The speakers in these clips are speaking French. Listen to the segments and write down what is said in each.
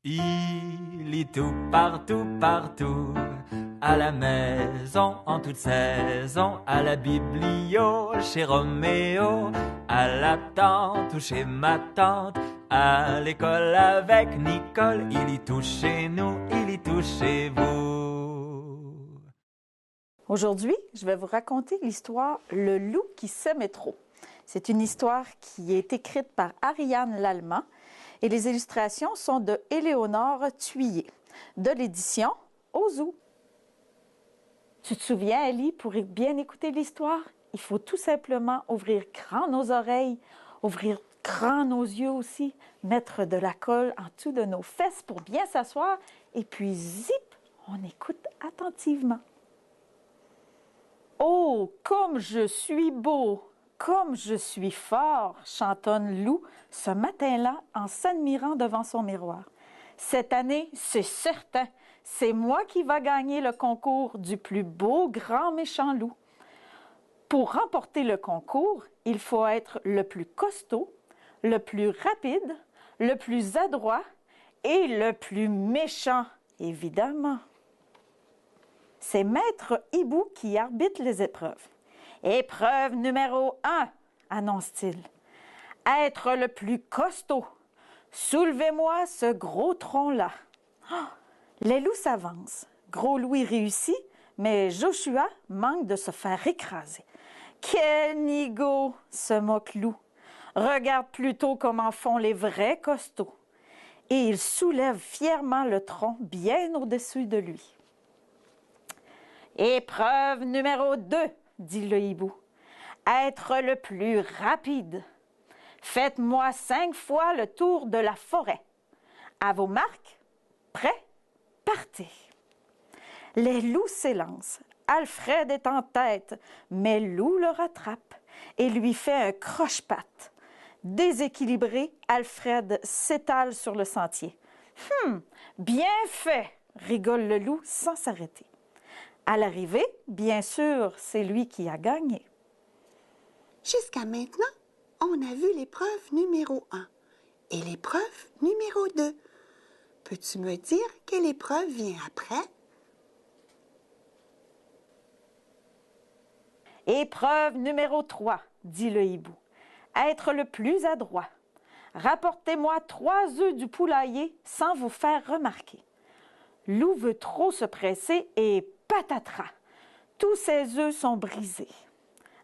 Il lit tout, partout, partout, à la maison, en toute saison, à la biblio, chez Roméo, à la tante ou chez ma tante, à l'école avec Nicole. Il lit tout chez nous, il lit tout chez vous. Aujourd'hui, je vais vous raconter l'histoire Le loup qui s'aimait trop. C'est une histoire qui est écrite par Ariane Lallemand et les illustrations sont de Éléonore Thuillier, de l'édition Au-Zoo. Tu te souviens, Ellie, pour bien écouter l'histoire, il faut tout simplement ouvrir grand nos oreilles, ouvrir grand nos yeux aussi, mettre de la colle en dessous de nos fesses pour bien s'asseoir et puis zip, on écoute attentivement. Oh, comme je suis beau, comme je suis fort, chantonne Loup ce matin-là en s'admirant devant son miroir. Cette année, c'est certain, c'est moi qui va gagner le concours du plus beau grand méchant loup. Pour remporter le concours, il faut être le plus costaud, le plus rapide, le plus adroit et le plus méchant, évidemment. C'est Maître Hibou qui arbitre les épreuves. Épreuve numéro 1, annonce-t-il. Être le plus costaud. Soulevez-moi ce gros tronc-là. Oh, les loups s'avancent. Gros Louis réussit, mais Joshua manque de se faire écraser. Quel nigaud, se moque Loup. Regarde plutôt comment font les vrais costauds. Et il soulève fièrement le tronc bien au-dessus de lui. Épreuve numéro 2, dit le hibou. Être le plus rapide. Faites-moi 5 fois le tour de la forêt. À vos marques, prêts, partez. Les loups s'élancent. Alfred est en tête, mais Loup le rattrape et lui fait un croche-patte. Déséquilibré, Alfred s'étale sur le sentier. Bien fait, rigole le loup sans s'arrêter. À l'arrivée, bien sûr, c'est lui qui a gagné. Jusqu'à maintenant, on a vu l'épreuve numéro 1 et l'épreuve numéro 2. Peux-tu me dire quelle épreuve vient après? Épreuve numéro 3, dit le hibou. Être le plus adroit. Rapportez-moi 3 œufs du poulailler sans vous faire remarquer. Loup veut trop se presser et patatras. Tous ses œufs sont brisés.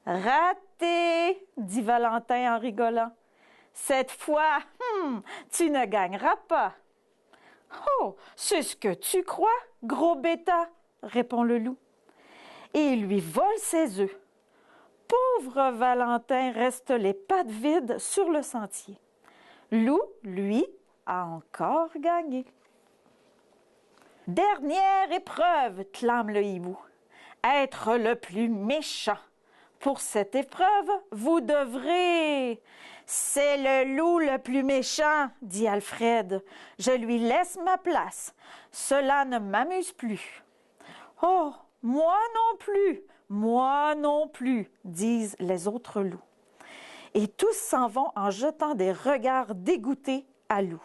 Raté, dit Valentin en rigolant. Cette fois, tu ne gagneras pas. Oh, c'est ce que tu crois, gros bêta, répond le loup. Et il lui vole ses œufs. Pauvre Valentin reste les pattes vides sur le sentier. Loup, lui, a encore gagné. Dernière épreuve, clame le hibou. Être le plus méchant. Pour cette épreuve, vous devrez... C'est le loup le plus méchant, dit Alfred. Je lui laisse ma place. Cela ne m'amuse plus. Oh, moi non plus, disent les autres loups. Et tous s'en vont en jetant des regards dégoûtés à Loup.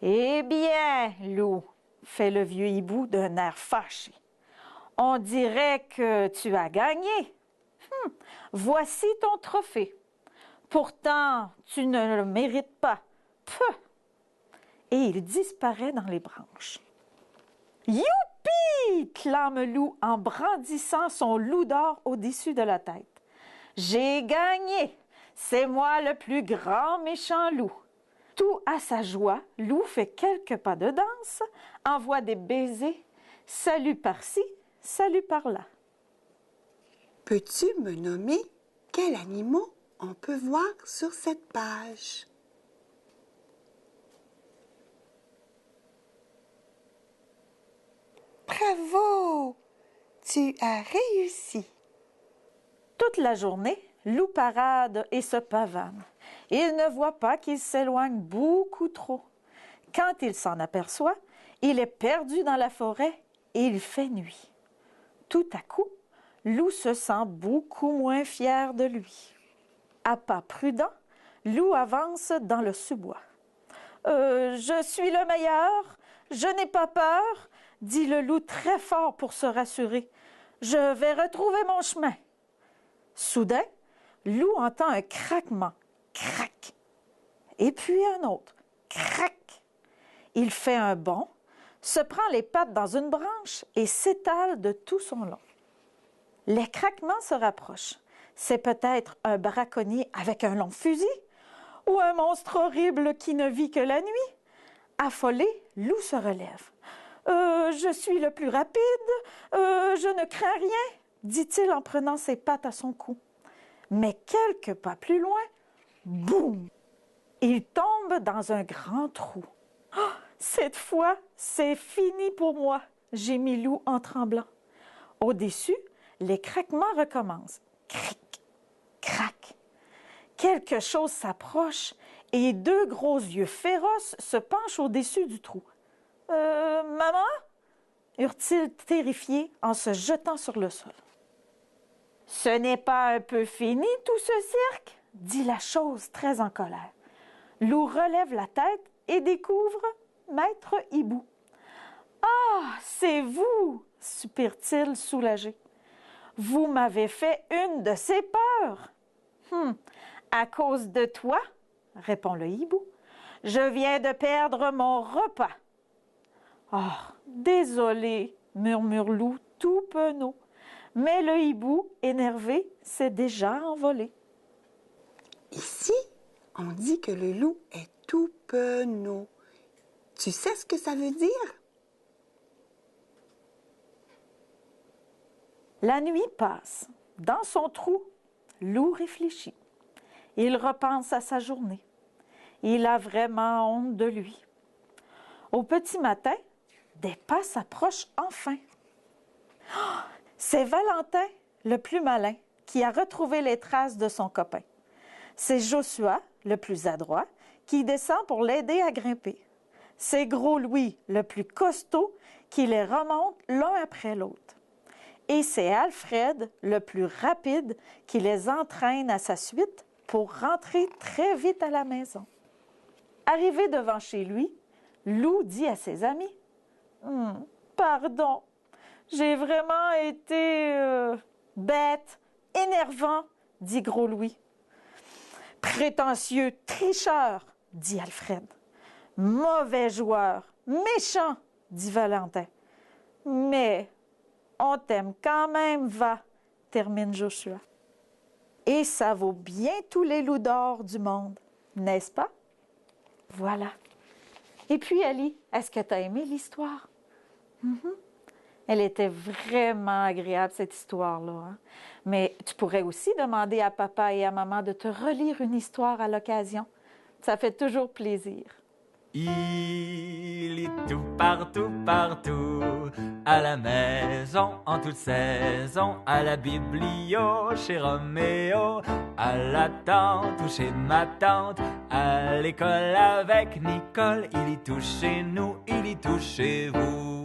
Eh bien, Loup, fait le vieux hibou d'un air fâché. On dirait que tu as gagné. Voici ton trophée. Pourtant, tu ne le mérites pas. Peuh! Et il disparaît dans les branches. Youpi! Clame Loup en brandissant son loup d'or au-dessus de la tête. J'ai gagné! C'est moi le plus grand méchant loup. Tout à sa joie, Loup fait quelques pas de danse, envoie des baisers, salut par-ci, salut par-là. Peux-tu me nommer quels animaux on peut voir sur cette page? Bravo! Tu as réussi. Toute la journée, Loup parade et se pavane. Il ne voit pas qu'il s'éloigne beaucoup trop. Quand il s'en aperçoit, il est perdu dans la forêt et il fait nuit. Tout à coup, Loup se sent beaucoup moins fier de lui. À pas prudent, Loup avance dans le sous-bois. Je suis le meilleur, je n'ai pas peur, dit le loup très fort pour se rassurer. Je vais retrouver mon chemin. Soudain, Loup entend un craquement. Crac! Et puis un autre. Crac! Il fait un bond, se prend les pattes dans une branche et s'étale de tout son long. Les craquements se rapprochent. C'est peut-être un braconnier avec un long fusil ou un monstre horrible qui ne vit que la nuit. Affolé, Loup se relève. Je suis le plus rapide, je ne crains rien, dit-il en prenant ses pattes à son cou. Mais quelques pas plus loin, boum! Il tombe dans un grand trou. Oh, cette fois, c'est fini pour moi, gémit Loup en tremblant. Au-dessus, les craquements recommencent. Cric, crac. Quelque chose s'approche et deux gros yeux féroces se penchent au-dessus du trou. Maman? Hurle-t-il terrifié en se jetant sur le sol. Ce n'est pas un peu fini tout ce cirque? Dit la chose très en colère. Loup relève la tête et découvre Maître Hibou. Ah, c'est vous! soupire-t-il soulagé. Vous m'avez fait une de ces peurs. À cause de toi, répond le hibou, je viens de perdre mon repas. Ah, désolé, murmure Loup tout penaud. Mais le hibou, énervé, s'est déjà envolé. Ici, on dit que le loup est tout penaud. Tu sais ce que ça veut dire? La nuit passe. Dans son trou, Loup réfléchit. Il repense à sa journée. Il a vraiment honte de lui. Au petit matin, des pas s'approchent enfin. Oh, c'est Valentin, le plus malin, qui a retrouvé les traces de son copain. C'est Joshua, le plus adroit, qui descend pour l'aider à grimper. C'est Gros Louis, le plus costaud, qui les remonte l'un après l'autre. Et c'est Alfred, le plus rapide, qui les entraîne à sa suite pour rentrer très vite à la maison. Arrivé devant chez lui, Loup dit à ses amis « Pardon, j'ai vraiment été bête, énervant, dit Gros Louis. Prétentieux, tricheur, dit Alfred. Mauvais joueur, méchant, dit Valentin. Mais on t'aime quand même, va, termine Joshua. Et ça vaut bien tous les loups d'or du monde, n'est-ce pas? Voilà. Et puis, Ali, est-ce que tu as aimé l'histoire? Elle était vraiment agréable, cette histoire-là. Hein? Mais tu pourrais aussi demander à papa et à maman de te relire une histoire à l'occasion. Ça fait toujours plaisir. Il est tout partout, partout, à la maison, en toute saison, à la biblio, chez Roméo, à la tante ou chez ma tante, à l'école avec Nicole. Il est tout chez nous, il est tout chez vous.